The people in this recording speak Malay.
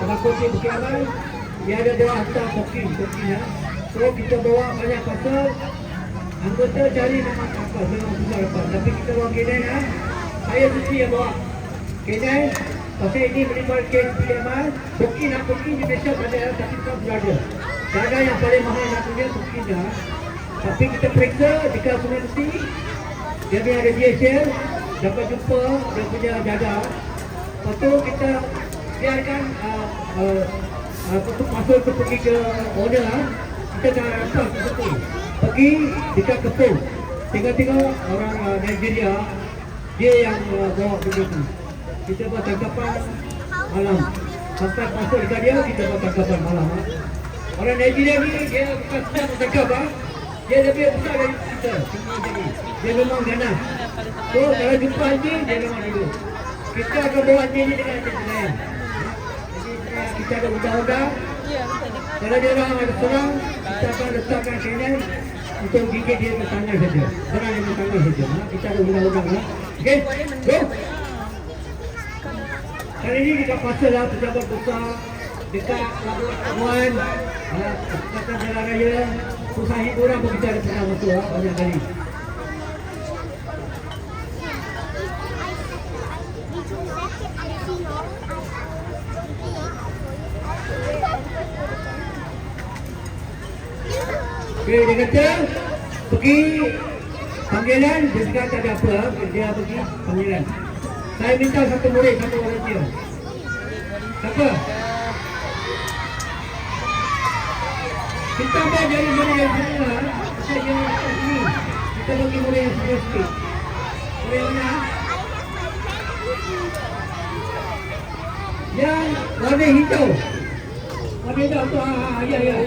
Kalau kopi Bukit Aman, dia ada bawa hantar kopi ya. So kita bawa banyak pasal. Anggota cari memang apa, memang susah dapat. Tapi kita bawa kedai ya. Saya sendiri yang bawa kedai. Pasal ini melibatkan Bukit Aman. Kopi nak kopi di Malaysia ada, tapi tak berada. Jaga yang paling mahal nak punya kopi dah. Tapi kita periksa dekat Sungai Besi. Dia punya ada DHL. Dapat jumpa dia punya jaga. Lepas tu kita biarkan masuk tu pergi ke owner. Kita dah rampas sesuatu. Pergi dekat Kepung. Tengok-tengok orang Nigeria. Dia yang bawa benda tu. Kita buat tangkapan malam. Sampai masuk dekat dia, kita buat tangkapan malam. Orang Nigeria ni dia bukan sedang bercakap. Dia lebih besar dari kita. Dia memang ganas. So kalau jumpa anjing, dia memang dulu. Kita akan bawa anjing ni dengan anjing lain. Jadi kita ada undang-undang. Kalau dia orang ada serang, kita akan letakkan kanan untuk gigit dia ke tangan saja. Serang dia ke tangan saja. Kita ada undang-undang. Okey, go! Kali ini kita pasal lah pejabat besar dekat Labuan Kata Jalan Raya. Susah hiburan pun kita ada pernah masuk banyak kali. Okey, dia kata pergi panggilan, dia cakap tak ada apa, dia pergi panggilan. Saya minta satu murid, satu volunteer. Siapa? Kita ambil dari murid yang semua. Saya yang sini. Kita bagi murid yang semua sikit. Murid yang mana? Yang warna hijau. Warna hijau tu, ya.